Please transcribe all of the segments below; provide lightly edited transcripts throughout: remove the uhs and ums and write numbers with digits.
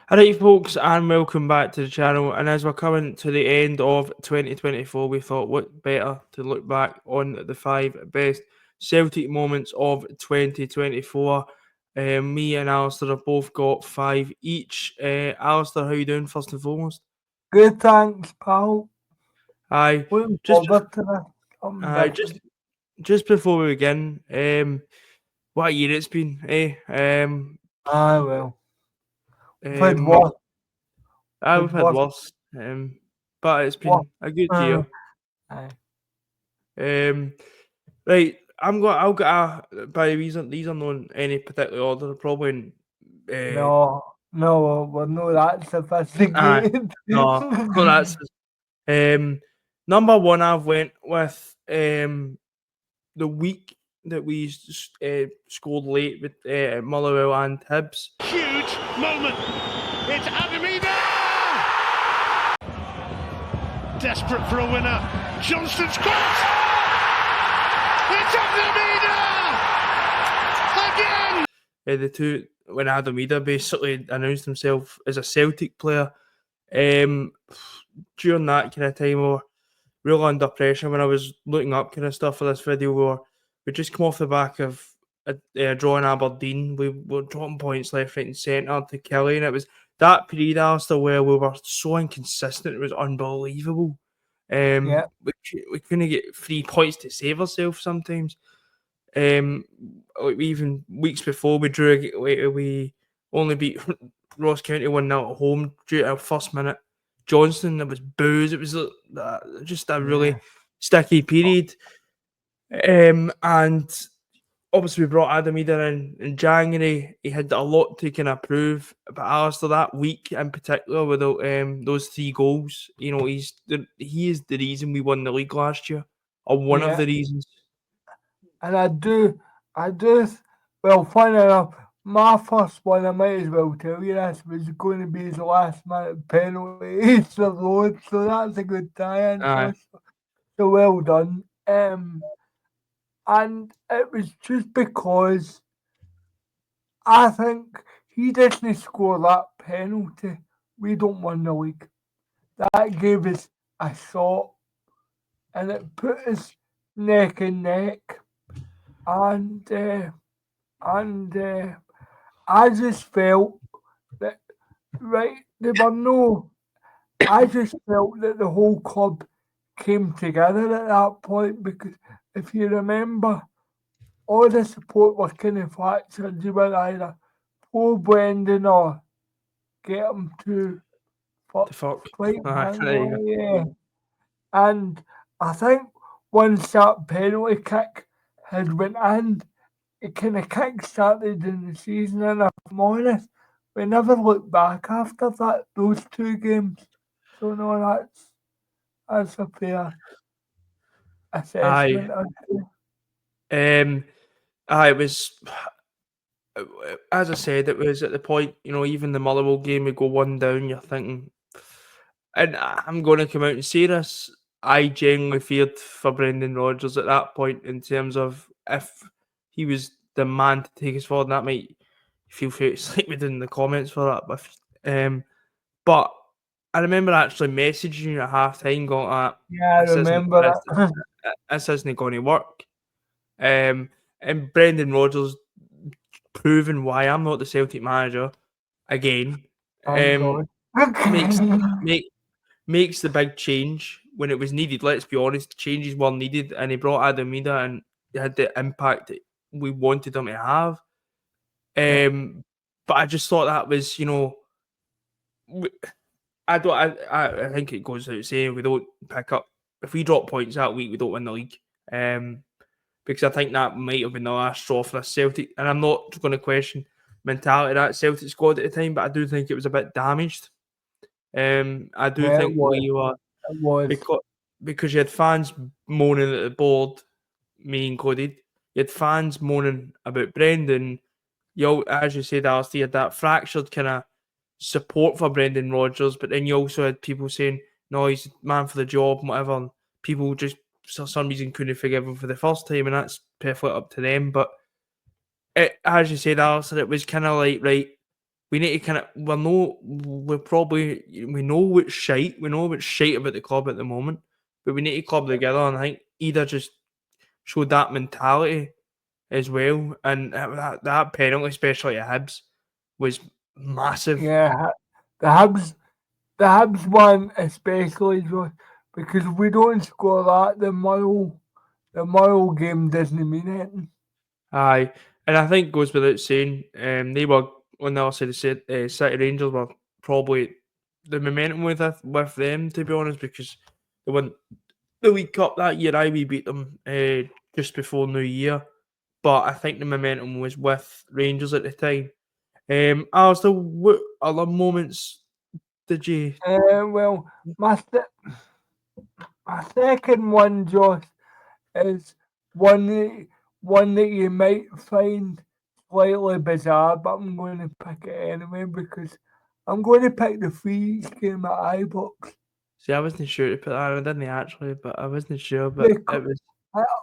Alright folks, and welcome back to the channel, and as we're coming to the end of 2024, we thought what better to look back on the 5 best Celtic moments of 2024. Me and Alistair have both got 5 each. Alistair, how you doing first and foremost? Good, thanks, pal. Aye, Looking just forward to this. Something aye, just different. just before we begin, what a year it's been, eh? Aye, well. We've had Um, worse. we've We've had worse. worse, but it's Worse. been a good Uh, year. aye. Um, right, I'll get by these are not in any particular order. Probably in, No, we're not that aye, sophisticated. no, no, that's number one. I've went with the week that we scored late with Motherwell and Hibs. Huge moment. It's Adamida! Desperate for a winner. Johnston's cross! It's Adamida! Again! The two when Adamida basically announced himself as a Celtic player. During that kind of time, we were real under pressure when I was looking up kind of stuff for this video. We just come off the back of a draw in Aberdeen. We were dropping points left, right, and centre to Kelly, and it was that period, Alistair, where we were so inconsistent. It was unbelievable. Yeah. We couldn't get 3 points to save ourselves sometimes. Like even weeks before we drew, we only beat Ross County 1-0 at home due to our first minute. Johnston, there was boos. It was just a really Yeah. sticky period. And obviously we brought Adam Eder in January. He had a lot to kind of prove. But Alistair, that week in particular, with those 3 goals, he is the reason we won the league last year, or one of Yeah. the reasons. And well, funny enough, my first one, I might as well tell you this, was going to be his last minute penalty. It's the road, so that's a good tie-in. Aye. So well done. And it was just because I think he didn't score that penalty. We don't win the league. That gave us a shot and it put us neck and neck. And I just felt that, right, there were no, I just felt that the whole club came together at that point because if you remember, all the support was kind of fractured. You were either poor Brendan or get him to The fuck. fight Aye, there you go. yeah. And I think once that penalty kick had went in, it kind of kick-started in the season, and if I'm honest, we never looked back after that, those 2 games. So no, that's a fair Aye. assessment. I'd say. It was, as I said, it was at the point, even the Motherwell game, we go 1 down, you're thinking, and I'm going to come out and say this, I genuinely feared for Brendan Rodgers at that point in terms of if he was the man to take us forward, and that might feel free to slap me down in the comments for that, but I remember actually messaging you at half time going, Yeah, I this isn't, remember this, that. this isn't going to work. And Brendan Rodgers proving why I'm not the Celtic manager again. Thank God. Makes make makes the big change when it was needed. Let's be honest, changes were needed, and he brought Adam Mida, and he had the impact that we wanted him to have. Yeah, But I just thought that was, I don't. I think it goes without saying we don't pick up if we drop points that week, we don't win the league. Because I think that might have been the last straw for us Celtic, and I'm not going to question mentality of that Celtic squad at the time, but I do think it was a bit damaged. I do yeah, it think was. we were It was. because you had fans moaning at the board, me included. You had fans moaning about Brendan. As you said, Alistair, you had that fractured kind of support for Brendan Rodgers, but then you also had people saying, "No, he's the man for the job," and whatever. And people just for some reason couldn't forgive him for the first time, and that's perfectly up to them. But as you said, Alistair, it was kind of like, right, we need to kind of we know what's shite. We know what's shite about the club at the moment, but we need to club together. And I think either just showed that mentality as well, and that penalty, especially at Hibs, was massive. Yeah, the Habs one especially, because if we don't score that, the moral game doesn't mean anything. Aye, and I think goes without saying, they were on the other side of City Rangers were probably the momentum with them, to be honest, because they won the League Cup that year. We beat them just before New Year, but I think the momentum was with Rangers at the time. Alistair, what other moments did you? Well, my second one, Josh, is one that you might find slightly bizarre, but I'm going to pick it anyway because I'm going to pick the free game at iBox. See, I wasn't sure to put that. I didn't actually, but I wasn't sure. But it was.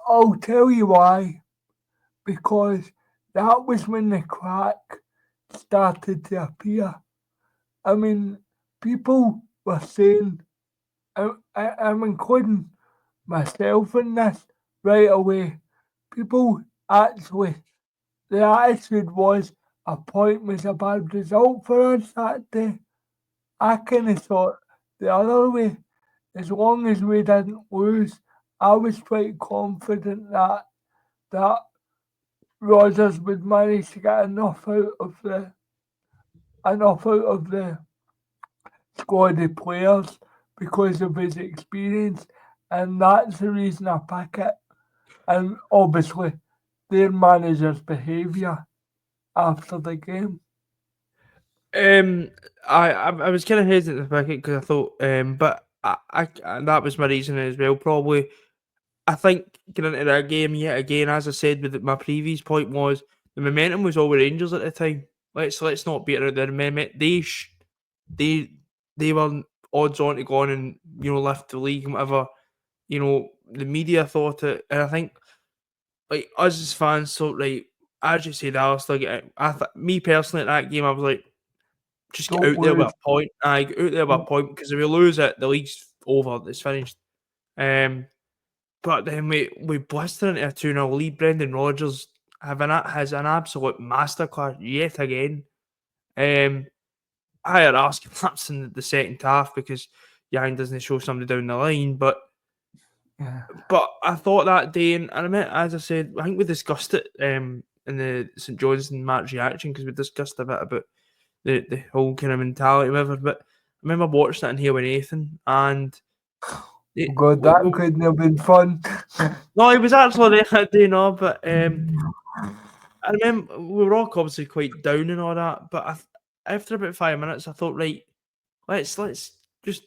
I'll tell you why. Because that was when the crack started to appear. I mean, people were saying, I'm including myself in this right away. People actually, the attitude was a point was a bad result for us that day. I kind of thought the other way. As long as we didn't lose, I was quite confident that Rodgers would manage to get enough out of the squad of players because of his experience, and that's the reason I pick it. And obviously, their manager's behaviour after the game. I was kind of hesitant to pick it because I thought, but that was my reason as well. Probably, I think getting into that game yet again, as I said, with my previous point was the momentum was all with Rangers at the time. Let's not beat around the momentum. They they were odds on to go on and lift the league and whatever. The media thought it, and I think like us as fans, so like as you said, Alistair, me personally at that game, I was like, just get Don't out there with lose. a point. I get out there with a point because if we lose it, the league's over. It's finished. Um, but then we blister into a 2-0 lead. Brendan Rodgers has an absolute masterclass yet again. I had asked laps in the second half because Yang doesn't show somebody down the line, but Yeah. I thought that day, and I admit, as I said, I think we discussed it in the St Johnstone match reaction because we discussed a bit about the whole kind of mentality, whatever. But I remember watching it in here with Nathan, and Oh God, that couldn't have been fun. no, he was actually there that day, no. But I remember we were all obviously quite down and all that. But after about 5 minutes, I thought, right, let's just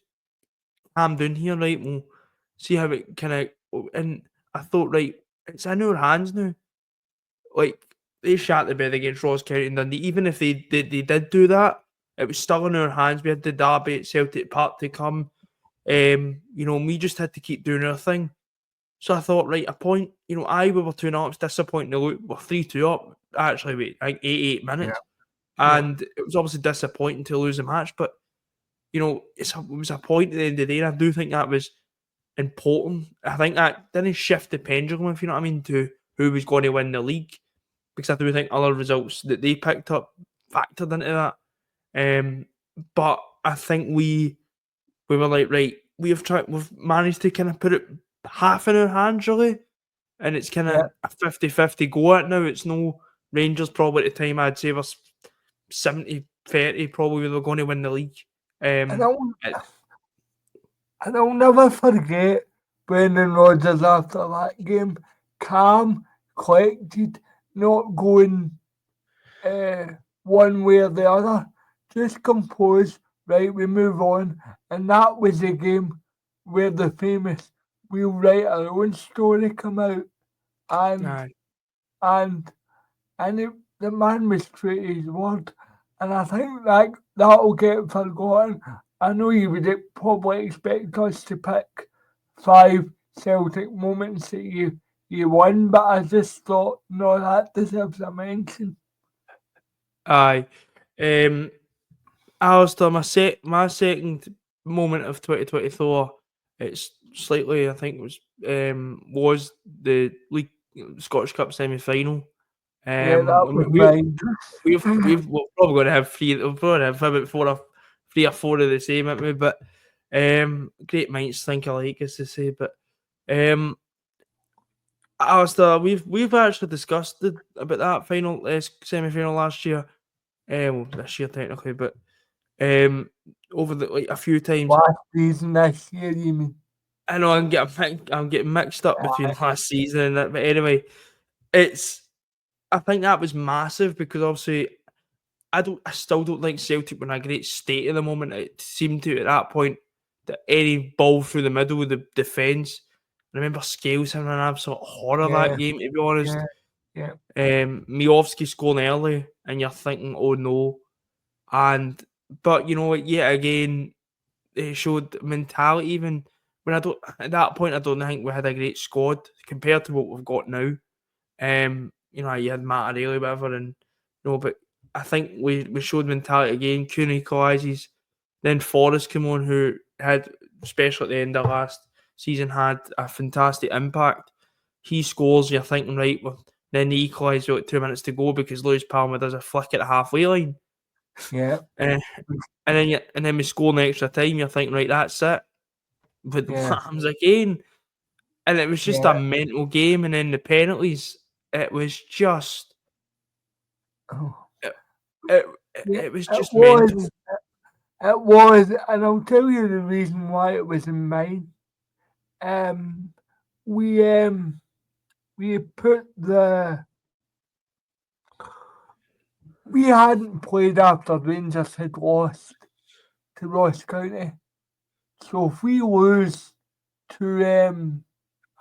calm down here, right? We'll see how it kind of. And I thought, right, it's in our hands now. Like they shat the bed against Ross County and Dundee. Even if they did do that, it was still in our hands. We had the derby at Celtic Park to come. We just had to keep doing our thing. So I thought, right, a point. We were 2-0 up. It's disappointing to look. We're 3-2 up. Actually, wait, like 8 minutes, and it was obviously disappointing to lose the match. But it was a point at the end of the day. And I do think that was important. I think that didn't shift the pendulum, if you know what I mean, to who was going to win the league, because I do think other results that they picked up factored into that. But I think we were like, right, we've managed to kind of put it half in our hands, really, and it's kind of a 50-50 go at now. It's no Rangers probably at the time. I'd say was 70-30 probably we were going to win the league. And I'll never forget Brendan Rodgers after that game, calm, collected, not going one way or the other, just composed. Right, we move on, and that was the game where the famous "we'll write our own story" come out, and the man was true to his word, and I think that'll get forgotten. I know you would probably expect us to pick 5 Celtic moments that you won, but I just thought, no, that deserves a mention. Aye. Alistair, my second moment of 2024, it's slightly, I think, was the League Scottish Cup semi-final. Yeah, that was mine. We're probably going to have about 3 or 4 of the same at me, but great minds think alike, as they say. But Alistair, we've actually discussed about that final semi-final last year. Well, this year technically, but over a few times. Last season, this year, you mean? I know I'm getting mixed up between last season and that, but anyway, I think that was massive because obviously I still don't think Celtic were in a great state at the moment. It seemed to at that point that any ball through the middle of the defence. I remember Scales having an absolute horror that game, to be honest. Yeah. Miovski scoring early, and you're thinking, oh no. But you know, yet again, it showed mentality. Even when at that point, I don't think we had a great squad compared to what we've got now. You know, you had Matt O'Reilly, whatever, and but I think we showed mentality again. Kuhn equalises, then Forrest came on, who had, especially at the end of last season, had a fantastic impact. He scores, you're thinking, right, well, then he equalises with 2 minutes to go because Lewis Palmer does a flick at the halfway line. Yeah. And then we score in extra time, you're thinking, right, that's it. But the Rams again. And it was just a mental game, and then the penalties, it was just it was just mental. It was, and I'll tell you the reason why it was in mine. We hadn't played after Rangers had lost to Ross County. So if we lose to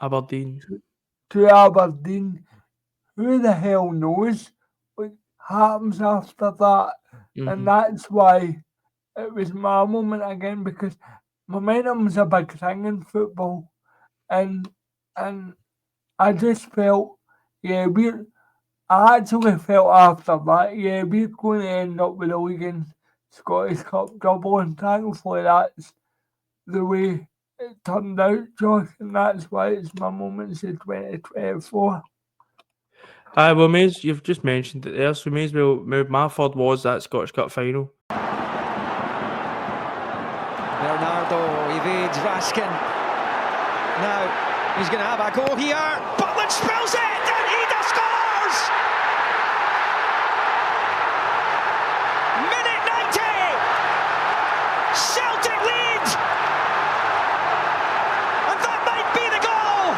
Aberdeen, who the hell knows what happens after that? And that's why it was my moment again, because momentum is a big thing in football, and I just felt, I actually felt after that, we're going to end up with a league and Scottish Cup double, and thankfully that's the way it turned out, Josh, and that's why it's my moments of 2024. Well, Mays, you've just mentioned it there, so may as well. My third was that Scottish Cup final. Bernardo evades Raskin. Now he's going to have a go here. Butland spills it, and Ida scores! Minute 90! Celtic lead! And that might be the goal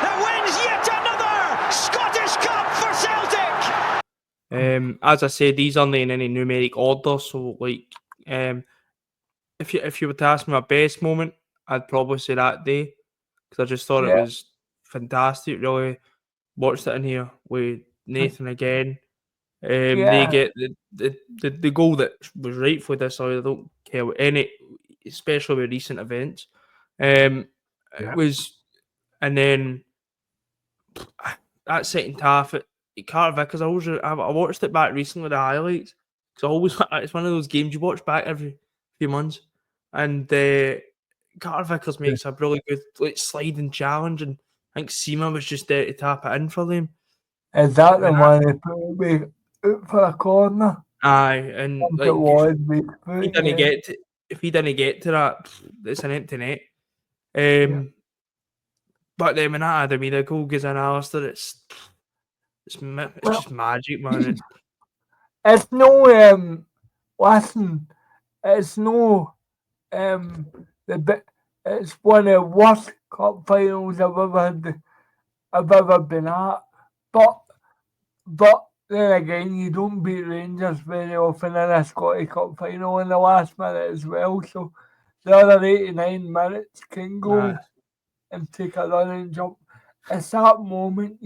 that wins yet another Scottish Cup for Celtic! As I said, these aren't in any numeric order, so like, if you were to ask me my best moment, I'd probably say that day, because I just thought it was fantastic. Really watched it in here with Nathan again. They get the goal that was rightfully disallowed. I don't care what any, especially with recent events. It was, and then that second half at Carter Vickers. I watched it back recently, the highlights, because it's one of those games you watch back every few months, and Carter Vickers makes a really good sliding challenge, and I think Seema was just there to tap it in for them. Is that the one they put away for a corner? Aye, and like, if he didn't get to that, it's an empty net. But then when that Adamina goal goes in, Alistair, it's just magic, man. It's no listen. It's no it's one of the worst cup finals I've ever been at. But then again, you don't beat Rangers very often in a Scottish Cup final in the last minute as well. So the other 89 minutes can go and take a run and jump. It's that moment,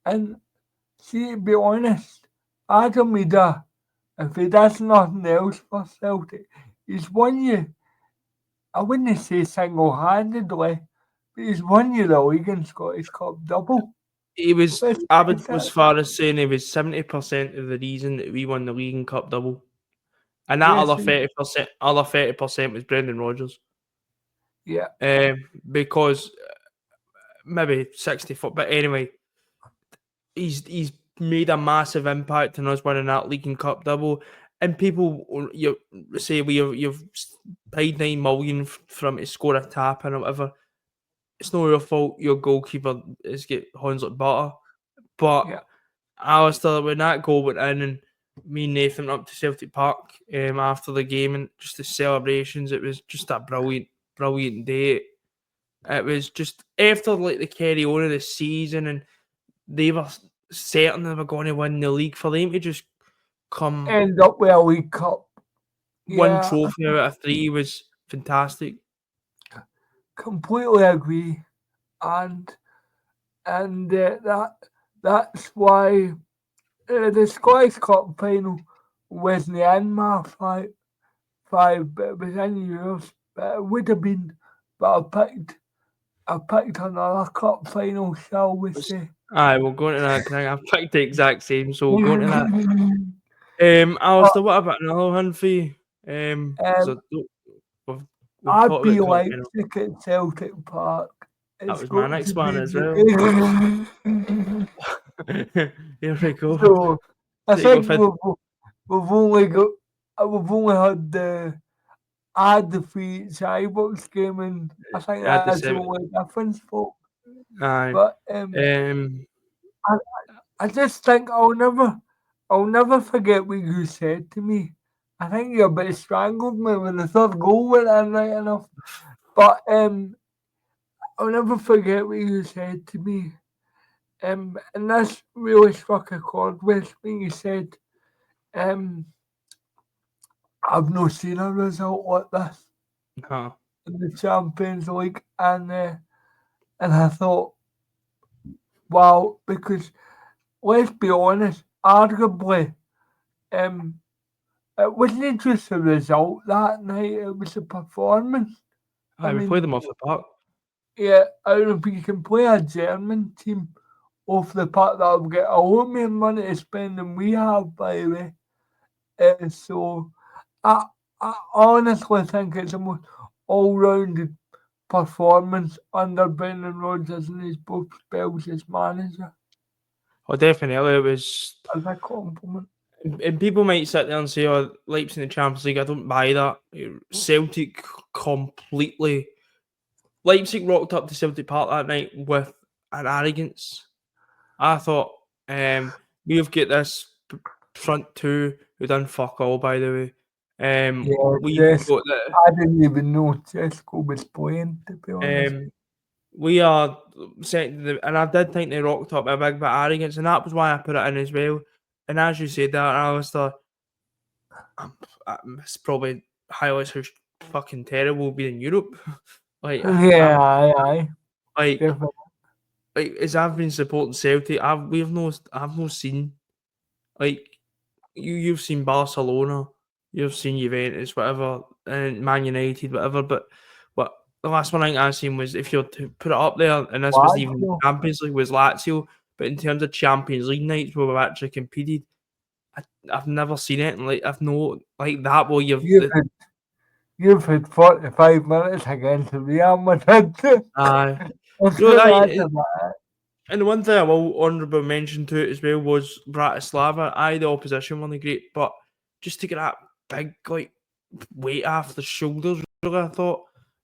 And see, to be honest, Adam Ida, if he does nothing else for Celtic, he's won you. I wouldn't say single-handedly, but he's won you the league and Scottish Cup double. He was. Let's I would face go as it. far as saying he was 70% of the reason that we won the league and cup double, and that Yes, other 30% was Brendan Rodgers. yeah, Because maybe 60 foot, but anyway, he's made a massive impact on us winning that league and cup double. And people you say you've paid 9 million for him to score a tap in or whatever. It's not your fault. Your goalkeeper is get horns like butter. But yeah. Alistair, when that goal went in, and me and Nathan went up to Celtic Park after the game, and just the celebrations, it was just a brilliant day. It was just after like the carry on of the season, and they were certain they were going to win the league. For them to just come End up with a League Cup. one Yeah, trophy out of 3 was fantastic. completely agree. And that's why the Scottish Cup final wasn't in my five, but it was in yours. But it would have been, but I picked another cup final, shall we say? Aye, we'll go into that. 'Cause I picked the exact same, so we'll go into that. But, Alistair, what about another one for you? 'Cause um, we've I'd talked be about cup final. Leipzig at Celtic Park. That It's was my got to next one be as well. Here we go. so. I Take think off it. we've only had the defeat Cyborg's game, and I think At the that's the seven. only difference, folks. Aye. But Um, I just think I'll never forget what you said to me. I think you about strangled me when the third goal went in, right enough. But I'll never forget what you said to me. And this really struck a chord with me. You said, I've not seen a result like this huh. in the Champions League, and I thought, wow, because let's be honest, arguably, it wasn't just a result that night; it was a performance. I Aye, we played mean, them off the park. yeah, I don't know if you can play a German team off the park that'll get a lot more money to spend than we have, by the way. So I honestly think it's the most all-rounded performance under Brendan Rodgers in his both spells as manager, Oh, definitely. It was. as a compliment. And people might sit there and say, "Oh, Leipzig in the Champions League." I don't buy that. Celtic completely. Leipzig rocked up to Celtic Park that night with an arrogance. I thought, we've got this front two who done fuck all. By the way, Yeah, we've Jess, got the. I didn't even know Cesco was playing, to be honest. We are second, and I did think they rocked up a big bit of arrogance, and that was why I put it in as well. And as you said that, Alistair, it's probably highlights how fucking terrible being in Europe. like, Yeah, I'm, aye, like, definitely. like as I've been supporting Celtic, I've not seen like you've seen Barcelona, you've seen Juventus, whatever, and Man United, whatever. But what the last one I think I seen was if you're to put it up there, and this was even Lazio. Champions League was Lazio. But in terms of Champions League nights where we've actually competed, I've never seen it, and like I've no like that. Well, You've had 45 minutes against Real Madrid. uh, That's you know about that. it. And the one thing I will honourable mention to it as well was Bratislava. Aye, the opposition weren't great, but just to get that big like weight off the shoulders, really, I thought.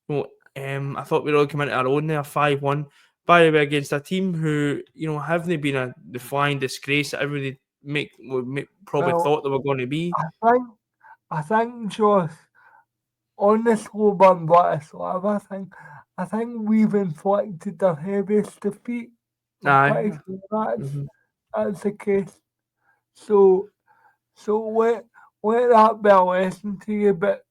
I thought we really come into our own there, 5-1. By the way, against a team who haven't been the flying disgrace that everybody probably Well, thought they were going to be. I think, Josh, on the slope on Bratislava, I think we've inflicted the heaviest defeat. I'm pretty Aye. sure Mhm. that's the case. So let that be a lesson to you. But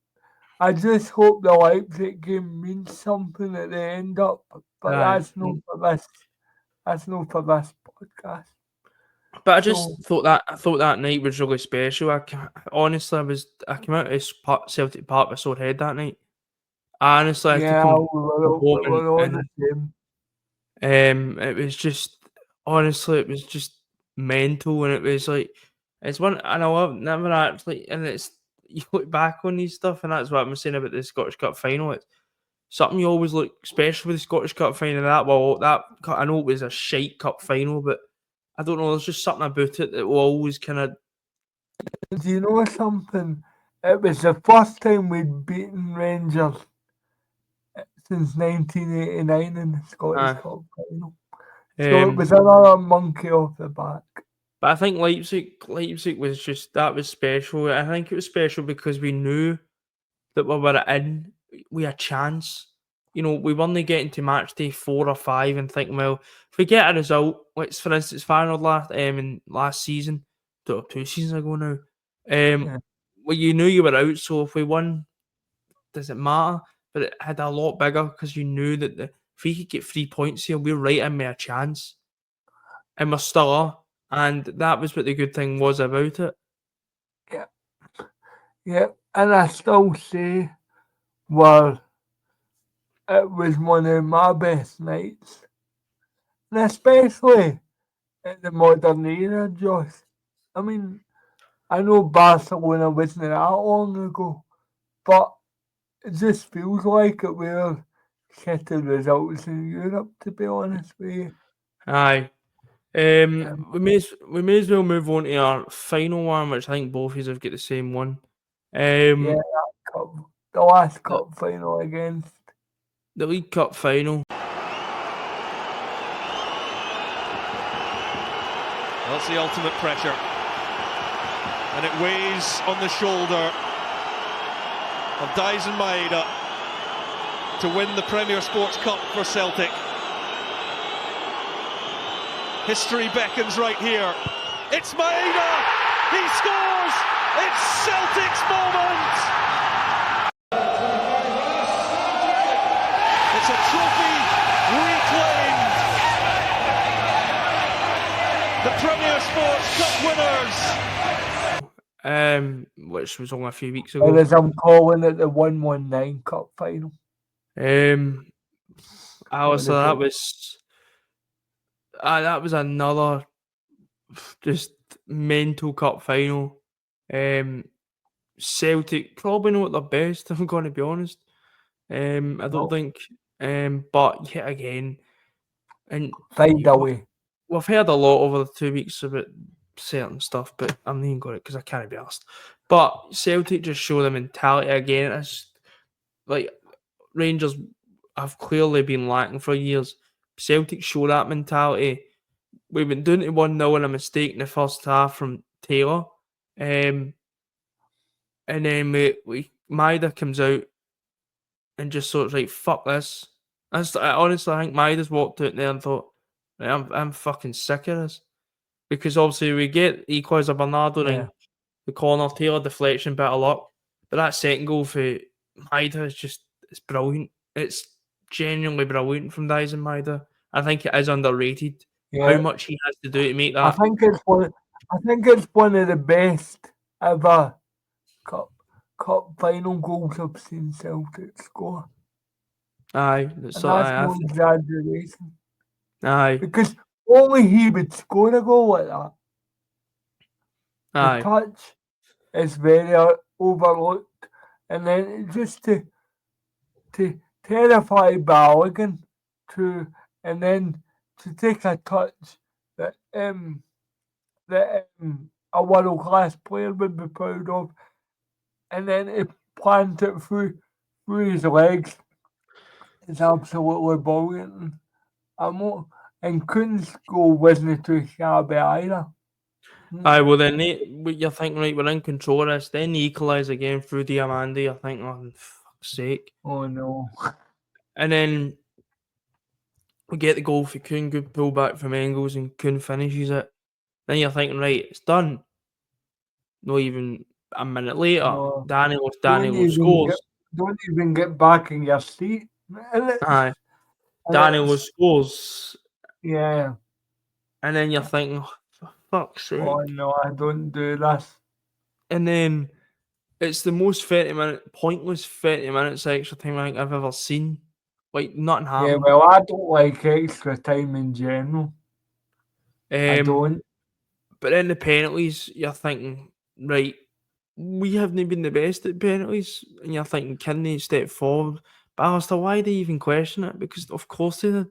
I just hope the Leipzig game means something at the end up. But Aye. that's not for this. That's not for this podcast. But I So just thought that night was really special. Honestly, I came out of Celtic Park with a sore head that night. I honestly had to yeah, come we home were on the same. it was just honestly, it was just mental, and it was like it's one. I know I've never actually, and it's you look back on these stuff, and that's what I'm saying about the Scottish Cup final. It's something you always look, especially with the Scottish Cup final. I know it was a shite cup final, but I don't know. There's just something about it that will always kind of. Do you know something? It was the first time we'd beaten Rangers since 1989 in the Scottish Cup final. So it was another monkey off the back. But I think Leipzig was just that was special. I think it was special because we knew that we were in, we had a chance. You know, we weren't getting to match day 4 or 5 and thinking, well, if we get a result, let's for instance, Feyenoord last season, 2 seasons ago now, Yeah. well, you knew you were out. So if we won, does it matter? But it had a lot bigger because you knew that if we could get 3 points here, we're right in with a chance, and we're still are. And that was what the good thing was about it. Yeah. Yeah. And I still say, well, it was one of my best nights. And especially in the modern era, Josh. I mean, I know Barcelona wasn't that long ago, but it just feels like it were shitty results in Europe, to be honest with you. Aye. We may as well move on to our final one, which I think both of us have got the same one. Yeah, that cup, the last cup final against The League Cup final. That's the ultimate pressure. And it weighs on the shoulder of Dyson Maeda to win the Premier Sports Cup for Celtic. History beckons right here. It's Maeda! He scores! It's Celtic's moment! It's a trophy reclaimed. The Premier Sports Cup winners. Which was only a few weeks or ago. as I'm calling it, the 119 cup final. Alistair, that was another just mental cup final. Celtic probably not their best, if I'm going to be honest. I don't think. But yet again, and Find a way. we've heard a lot over the 2 weeks about certain stuff, but I'm not even got it because I can't be asked. But Celtic just show the mentality again. It's like Rangers have clearly been lacking for years. Celtic show that mentality. We've been doing it 1-0 and a mistake in the first half from Taylor. And then Maeda comes out and just sort of like, fuck this. I honestly think Maeda's walked out there and thought, I'm fucking sick of this. Because obviously we get equaliser Bernardo and the corner, Taylor deflection, bit of luck. But that second goal for Maeda is just, it's brilliant. It's genuinely brilliant from Dyson Maeda. I think it is underrated how much he has to do to make that. I think it's one of the best ever cup final goals I've seen Celtic score. Aye, that's no exaggeration. Aye, because only he would score a goal like that. aye. The touch is very overlooked, and then just to terrify Balogun and then to take a touch that a world class player would be proud of, and then to plant it through his legs is absolutely brilliant. And Kuhn's goal wasn't too shabby either. Aye, well then you're thinking, right, we're in control of this. Then they equalise again through Diamandi. You're thinking, oh, for fuck's sake. Oh no. And then we get the goal for Kuhn, good pull back from Engels, and Kuhn finishes it. Then you're thinking, right, it's done. Not even a minute later, No. Daniel Don't scores. Don't even get back in your seat. Aye. Daniel scores. Yeah. And then you're thinking, oh, for fuck's sake. Oh no, I don't do this. And then it's the most pointless 30 minutes extra time I think I've ever seen. Like, nothing happened. Yeah, well, I don't like extra time in general. I don't. But then the penalties, you're thinking, right, we haven't been the best at penalties, and you're thinking, can they step forward? But Alistair, why do you even question it? Because of course they did.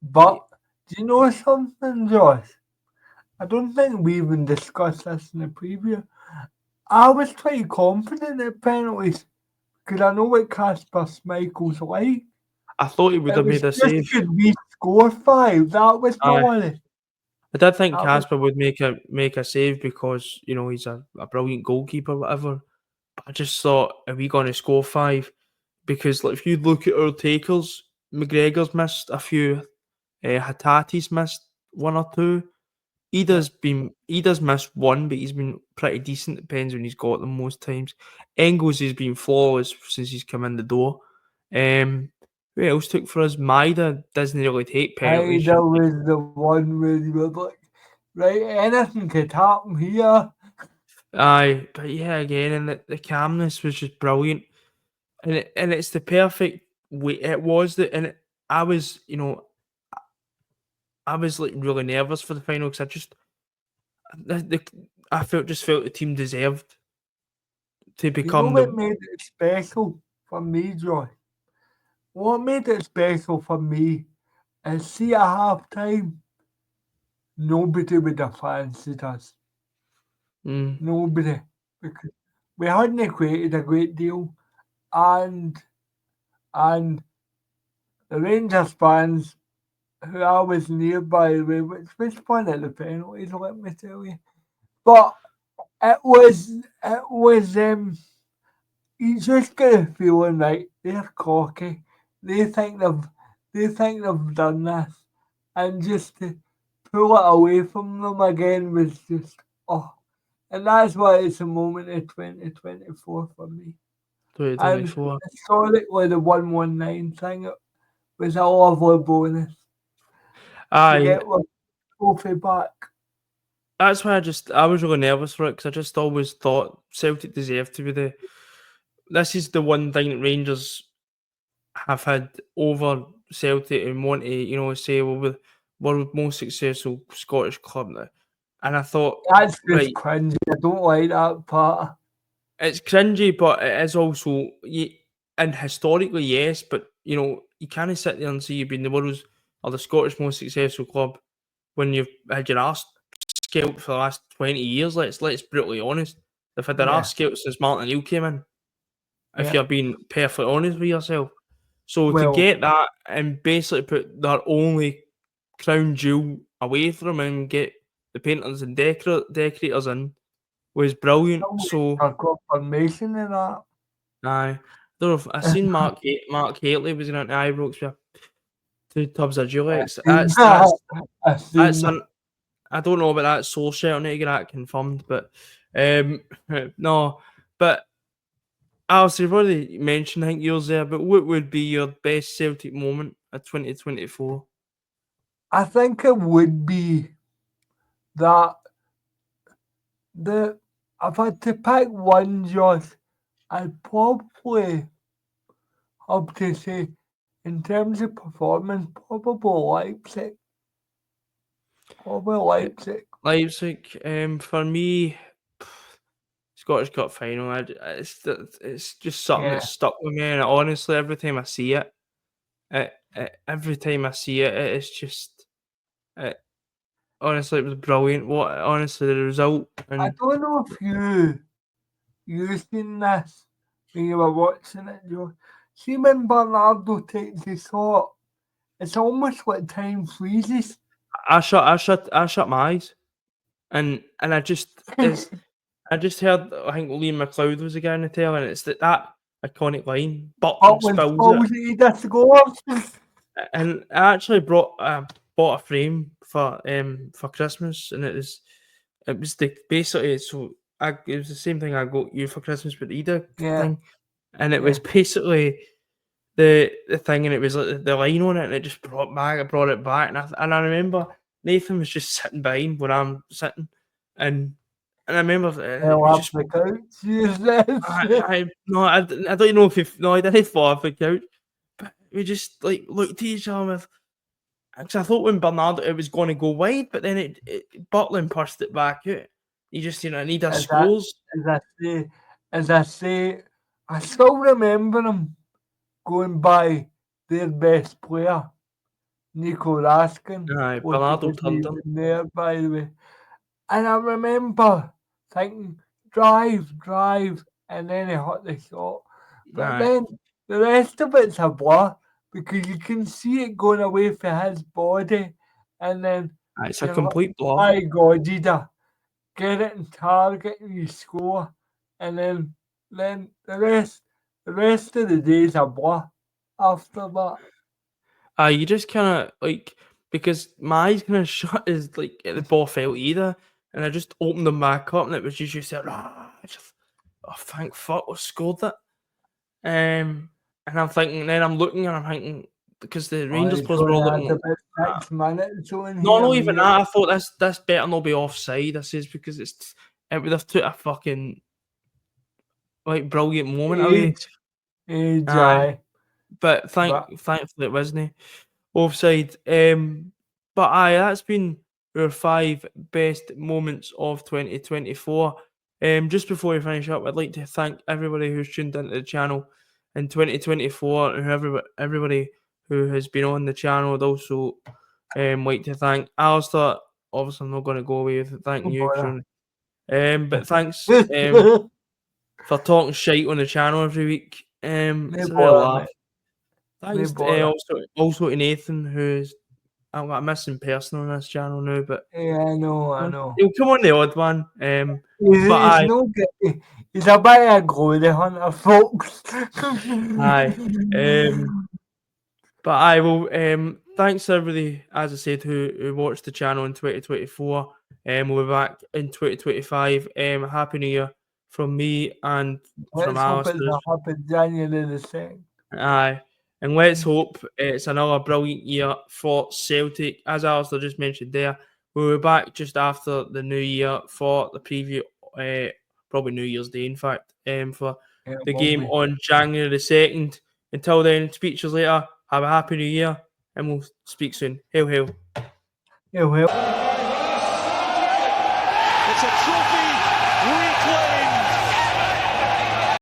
But do you know something, Josh? I don't think we even discussed this in the preview. I was quite confident at penalties because I know what Casper Schmeichel's like. I thought he would It have was made a just save. could we score 5? That was my Aye. worry. I did think That was Casper would make a save because he's a brilliant goalkeeper, whatever. But I just thought, are we going to score 5? Because if you look at our takers, McGregor's missed a few, Hatate's missed 1 or 2. Ida's missed 1, but he's been pretty decent. Depends when he's got them most times. Engels has been flawless since he's come in the door. Who else took for us? Maida doesn't really take penalties. Ida was the one where you were like, right, anything could happen here. Aye, but yeah, again, and the calmness was just brilliant, and it's the perfect way. It was I was I was like really nervous for the final because I felt the team deserved to You know become what the. made it special for me, Joy? What made it special for me is see at half time, nobody would have fancied us. Mm, Nobody. Because we hadn't created a great deal. And and the Rangers fans who I was nearby with, which was fun at the penalties, let me tell you. But it was you just get a feeling like they're cocky. They think they've done this, and just to pull it away from them again was just and that's why it's a moment of 2024 for me. And 2024. historically, the 119 thing was a lovely bonus to Aye, get the trophy back. that's why I was really nervous for it because I just always thought Celtic deserved to be the. This is the one thing that Rangers have had over Celtic and want to, say, well, we're the most successful Scottish club now. And I thought, That's just right, cringy. I don't like that part. it's cringy, but it is also, and historically, yes, but, you can't sit there and say you've been the world's or the Scottish most successful club when you've had your arse scalped for the last 20 years. Let's brutally honest. They've had their Yeah, arse scalped since Martin O'Neill came in, if yeah. you're being perfectly honest with yourself. So to Well, get that and basically put their only crown jewel away from them and get the painters and decorators in was brilliant. So I've got formation in that. I don't know if I seen Mark Haley was in Ibrox with 2 tubs of I've Durex. seen That's that. I've seen that's that. I don't know about that soul share. I need to get that confirmed, but no. But Alice, you've already mentioned, I think yours there, but what would be your best Celtic moment of 2024? I think it would be that the if I had to pick one, Josh, I'd probably have to say, in terms of performance, probably Leipzig. Probably Uh, Leipzig. Leipzig, for me, Scottish Cup final. It's just something Yeah. that's stuck with me, and honestly, every time I see it, it's just. It, honestly, it was brilliant. Honestly, the result I and don't know if you seen this when you were watching it, Josh. See when Bernardo takes his shot, it's almost like time freezes. I shut my eyes, and I just heard. I think Liam McLeod was the guy in the tail, and it's that iconic line. Butland Butland spills it. spills it, he does scores. And I actually bought a frame for Christmas, and it was the basically it was the same thing I got you for Christmas, but the Ida Yeah, thing, and it yeah. was basically the thing, and it was like the line on it, and it just brought it back, and I remember Nathan was just sitting behind where I'm sitting, and I remember it Hell was up just the couch, yes. I don't know if no, I didn't fall off the couch, but we just like looked at each other with. because I thought when Bernardo it was going to go wide, but then Butland pushed it back out. You just need a scores. As I say, I still remember him going by their best player, Nico Raskin, Aye, which Bernardo wasn't turned him. even there, by the way. And I remember thinking, drive, and then he hit the shot. But Aye. then the rest of it's a blur because you can see it going away from his body, and then It's a you're complete blur. my God, you get it in target and you score, and then the rest of the day is a blur after that. You just kind of because my eyes kind of shut as at the ball fell either, and I just opened them back up, and it was just you said, oh thank fuck we scored that. And I'm thinking, then I'm looking and I'm thinking because the Rangers It's players were all only had looking. about 6 minutes on No, here, not even mate. that. I thought this better not be offside. This is because it would have took a fucking brilliant moment away. Age, Aye. But But- thankfully it wasn't offside. But aye, that's been our 5 best moments of 2024. Just before we finish up, I'd like to thank everybody who's tuned into the channel in 2024 and everybody who has been on the channel. I'd also like to thank ALISTAR. Obviously, I'm not going to go away with thanking you. But thanks for talking shite on the channel every week. It's a real laugh. Thanks also to Nathan, who's I've got a missing person on this channel now, but Yeah, I know. he'll come on the odd one. He's a bit of a glory hunter, folks. Aye. But I will. Thanks everybody, as I said, who watched the channel in 2024. We'll be back in 2025. Happy New Year from me and from Let's hope ALISTAR. it's a happy January the 2nd. Aye. And let's hope it's another brilliant year for Celtic. As Alistair just mentioned there, we'll be back just after the new year for the preview, probably New Year's Day, in fact, for the game on January the 2nd. Until then, speak to you later. Have a happy new year, and we'll speak soon. Hail, hail. Hail, hail. It's a trophy